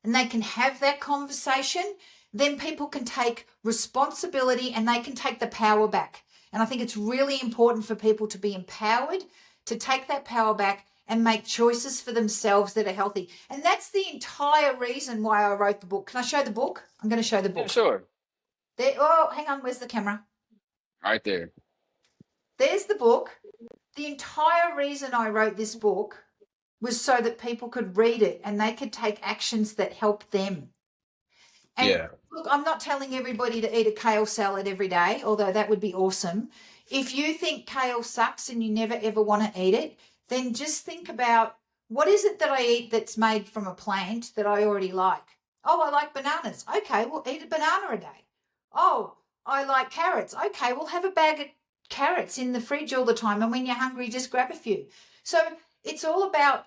and they can have that conversation, then people can take responsibility and they can take the power back. And I think it's really important for people to be empowered to take that power back and make choices for themselves that are healthy. And that's the entire reason why I wrote the book. Can I show the book? I'm going to show the Yeah, book. sure. There, oh, hang on. Where's the camera? Right there. There's the book. The entire reason I wrote this book was so that people could read it and they could take actions that help them. And Yeah. look, I'm not telling everybody to eat a kale salad every day, although that would be awesome. If you think kale sucks and you never ever want to eat it, then just think about, what is it that I eat that's made from a plant that I already like? Oh, I like bananas. Okay, well, eat a banana a day. Oh, I like carrots. Okay, well, have a bag of carrots in the fridge all the time. And when you're hungry, just grab a few. So it's all about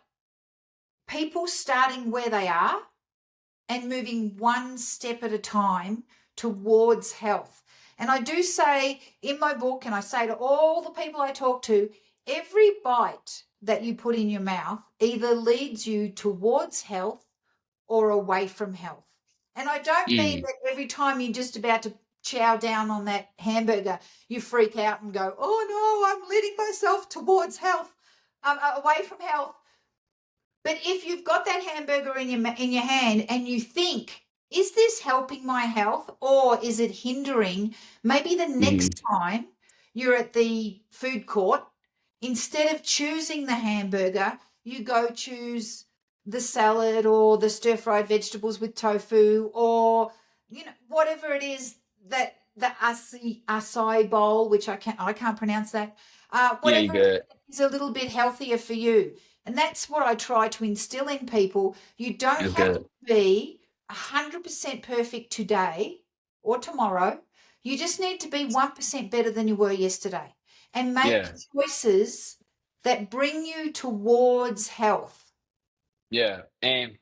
people starting where they are and moving one step at a time towards health. And I do say in my book, and I say to all the people I talk to, every bite that you put in your mouth either leads you towards health or away from health. And I don't mean Mm. that every time you're just about to chow down on that hamburger, you freak out and go, oh no, I'm leading myself towards health, away from health. But if you've got that hamburger in your hand and you think, is this helping my health or is it hindering? Maybe the Hmm. next time you're at the food court, instead of choosing the hamburger, you go choose the salad or the stir-fried vegetables with tofu, or whatever it is, that the acai bowl, which I can't pronounce that. Yeah, you Whatever it good. is a little bit healthier for you. And that's what I try to instill in people. You don't It's have to good. be 100% perfect today or tomorrow. You just need to be 1% better than you were yesterday and make Yeah. choices that bring you towards health. Yeah. And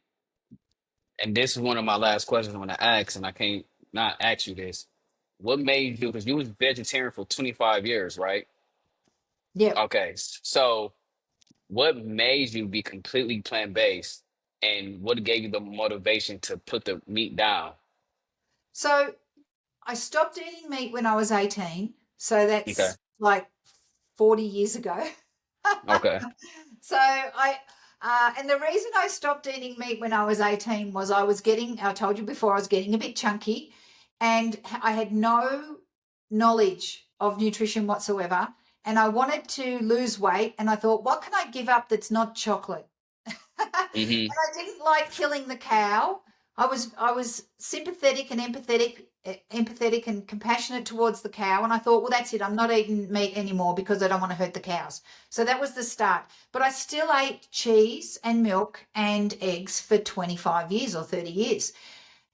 this is one of my last questions I want to ask, and I can't not ask you this. What made you, because you was vegetarian for 25 years, right? Yep. Okay. So what made you be completely plant-based, and what gave you the motivation to put the meat down? So I stopped eating meat when I was 18. So Okay. that's like 40 years ago. Okay. And the reason I stopped eating meat when I was 18 was I told you before, I was getting a bit chunky and I had no knowledge of nutrition whatsoever. And I wanted to lose weight. And I thought, what can I give up that's not chocolate? And Hmm. I didn't like killing the cow. I was sympathetic and empathetic and compassionate towards the cow, and I thought, well, that's it. I'm not eating meat anymore because I don't want to hurt the cows. So that was the start. But I still ate cheese and milk and eggs for 25 years or 30 years.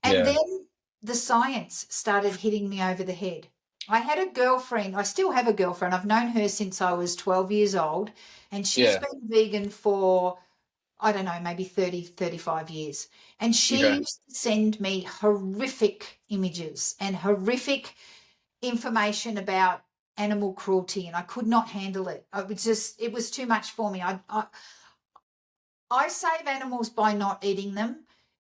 And Yeah. then the science started hitting me over the head. I had a girlfriend. I still have a girlfriend. I've known her since I was 12 years old, and she's Yeah. been vegan for, I don't know, maybe 30, 35 years. And she Okay. used to send me horrific images and horrific information about animal cruelty, and I could not handle it. It was too much for me. I save animals by not eating them.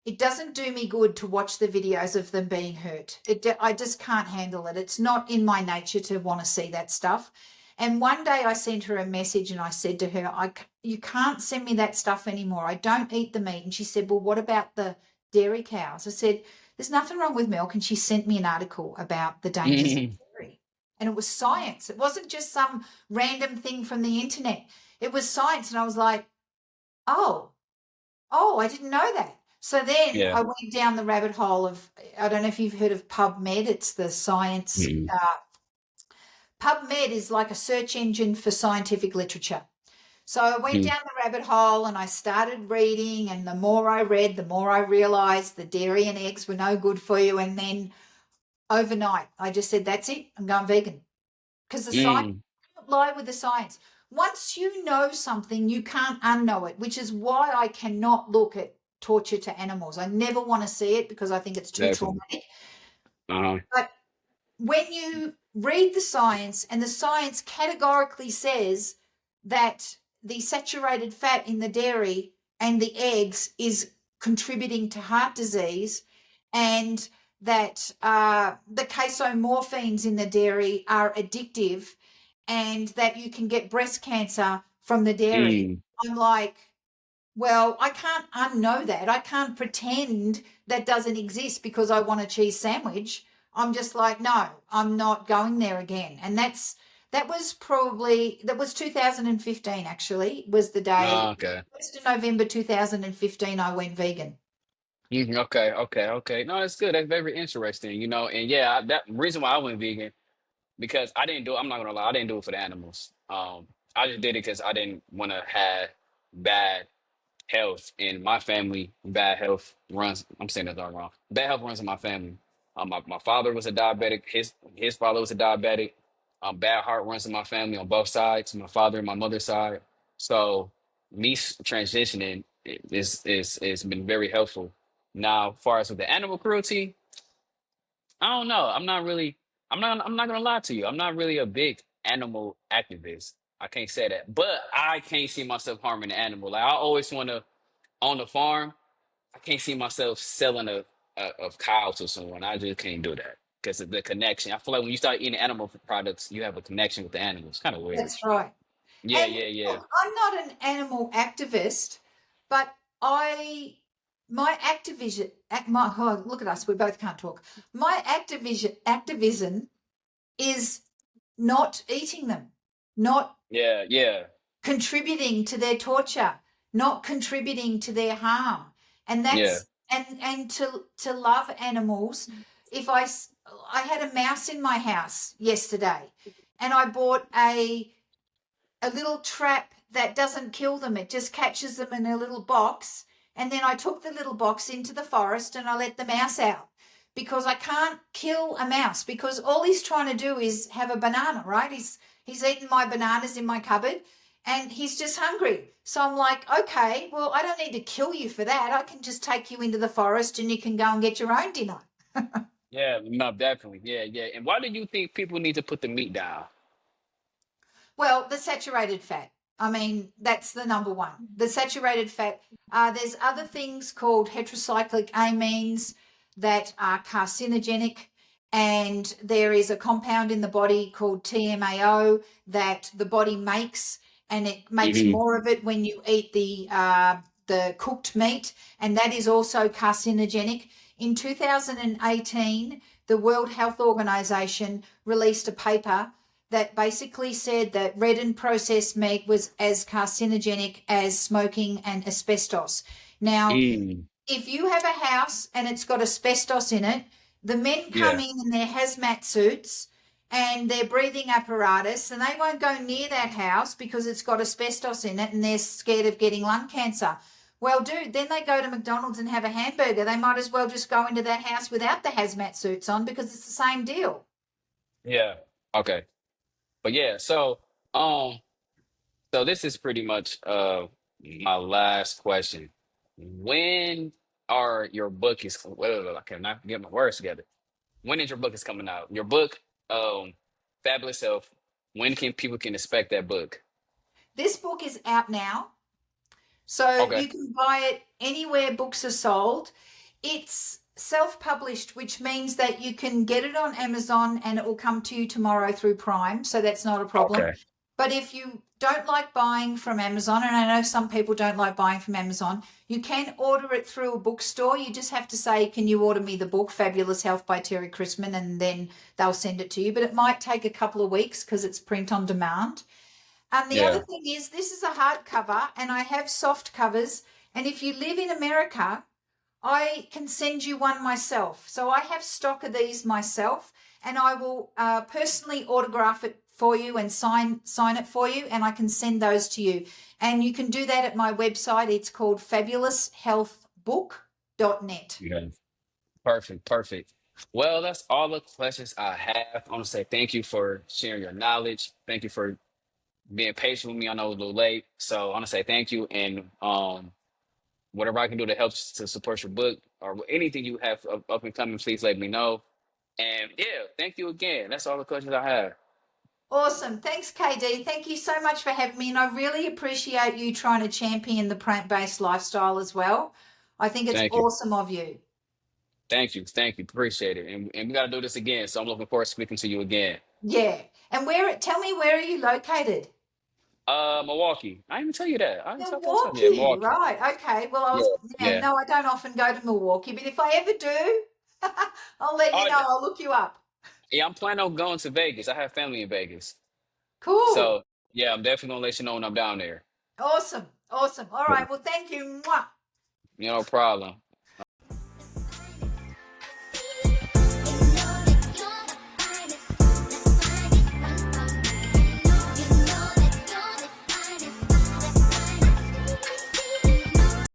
It doesn't do me good to watch the videos of them being hurt. I just can't handle it. It's not in my nature to want to see that stuff. And one day I sent her a message and I said to her, you can't send me that stuff anymore. I don't eat the meat. And she said, well, what about the dairy cows? I said, there's nothing wrong with milk. And she sent me an article about the dangers of Mhm. dairy. And it was science. It wasn't just some random thing from the internet. It was science. And I was like, oh, I didn't know that. So then Yeah. I went down the rabbit hole of, I don't know if you've heard of PubMed. It's the science. Mhm. PubMed is like a search engine for scientific literature. So I went Mhm. down the rabbit hole and I started reading, and the more I read, the more I realized the dairy and eggs were no good for you. And then overnight, I just said, that's it, I'm going vegan. Because the science, Mm. don't lie with the science. Once you know something, you can't unknow it, which is why I cannot look at torture to animals. I never want to see it because I think it's too Definitely. traumatic. Uh-huh. But when you read the science, and the science categorically says that the saturated fat in the dairy and the eggs is contributing to heart disease, and that the casomorphines in the dairy are addictive, and that you can get breast cancer from the dairy, Mm. I'm like, well, I can't unknow that. I can't pretend that doesn't exist because I want a cheese sandwich. I'm just like, no, I'm not going there again. And that was 2015 actually, was the day, Okay. 1st of November 2015 I went vegan. Mhm. Okay. Okay. Okay. No, that's good. That's very interesting. And yeah, that reason why I went vegan because I didn't do. I'm not gonna lie. I didn't do it for the animals. I just did it because I didn't want to have bad health in my family. Bad health runs. I'm saying that all wrong. Bad health runs in my family. My father was a diabetic. His father was a diabetic. Bad heart runs in my family on both sides. My father and my mother's side. So transitioning is been very helpful. Now, as far as with the animal cruelty, I don't know. I'm not really. I'm not gonna lie to you. I'm not really a big animal activist. I can't say that, but I can't see myself harming an animal. Like I always want to on the farm. I can't see myself selling a cow to someone. I just can't do that because of the connection. I feel like when you start eating animal products, you have a connection with the animal. It's kind of weird. That's right. Yeah, And yeah, yeah, look, I'm not an animal activist, but my activism, oh, look at us, we both can't talk. My activism is not eating them, not yeah, yeah, contributing to their torture, not contributing to their harm. And yeah. to love animals. I had a mouse in my house yesterday, and I bought a little trap that doesn't kill them. It just catches them in a little box. And then I took the little box into the forest and I let the mouse out, because I can't kill a mouse, because all he's trying to do is have a banana, right? He's eaten my bananas in my cupboard and he's just hungry. So I'm like, okay, well, I don't need to kill you for that. I can just take you into the forest and you can go and get your own dinner. Yeah, no, definitely. Yeah, yeah. And why do you think people need to put the meat down? Well, the saturated fat. I mean, that's the number one. The saturated fat. There's other things called heterocyclic amines that are carcinogenic, and there is a compound in the body called TMAO that the body makes, and it makes Hmm. more of it when you eat the cooked meat, and that is also carcinogenic. In 2018, the World Health Organization released a paper that basically said that red and processed meat was as carcinogenic as smoking and asbestos. Now, Mm. if you have a house and it's got asbestos in it, the men come Yeah. in their hazmat suits and their breathing apparatus, and they won't go near that house because it's got asbestos in it and they're scared of getting lung cancer. Well, dude, then they go to McDonald's and have a hamburger. They might as well just go into that house without the hazmat suits on because it's the same deal. Yeah. Okay. But yeah, um so this is pretty much my last question. When are your book is well, I cannot get my words together. When is your book is coming out? Your book, Fabulous Self. When can people can expect that book? This book is out now. So Okay. you can buy it anywhere books are sold. It's self published, which means that you can get it on Amazon and it will come to you tomorrow through Prime. So that's not a problem. Okay. But if you don't like buying from Amazon, and I know some people don't like buying from Amazon, you can order it through a bookstore. You just have to say, can you order me the book, Fabulous Health by Terri Chrisman? And then they'll send it to you. But it might take a couple of weeks because it's print on demand. The other Yeah. thing is, this is a hardcover, and I have soft covers. And if you live in America, I can send you one myself. So I have stock of these myself, and I will personally autograph it for you and sign it for you, and I can send those to you. And you can do that at my website. It's called fabuloushealthbook.net. Yeah. Perfect. Perfect. Well, that's all the questions I have. I want to say thank you for sharing your knowledge. Thank you for being patient with me. I know it was a little late. So I want to say thank you. And whatever I can do to help to support your book or anything you have up and coming, please let me know. And yeah, thank you again. That's all the questions I have. Awesome. Thanks, KD. Thank you so much for having me. And I really appreciate you trying to champion the plant-based lifestyle as well. I think it's Thank you. awesome of you. Thank you. Thank you. Appreciate it. And we got to do this again. So I'm looking forward to speaking to you again. Yeah. And tell me, where are you located? Milwaukee. I didn't even tell you that. I thought so. Yeah, Milwaukee, Milwaukee. right. Okay. Well, Yeah. yeah, Yeah. no, I don't often go to Milwaukee, but if I ever do, I'll let you Oh, know. I'll look you up. yeah. I'm planning on going to Vegas. I have family in Vegas. Cool. So yeah, I'm definitely gonna let you know when I'm down there. Awesome. Awesome. All right. Well, thank you. Mwah. No problem.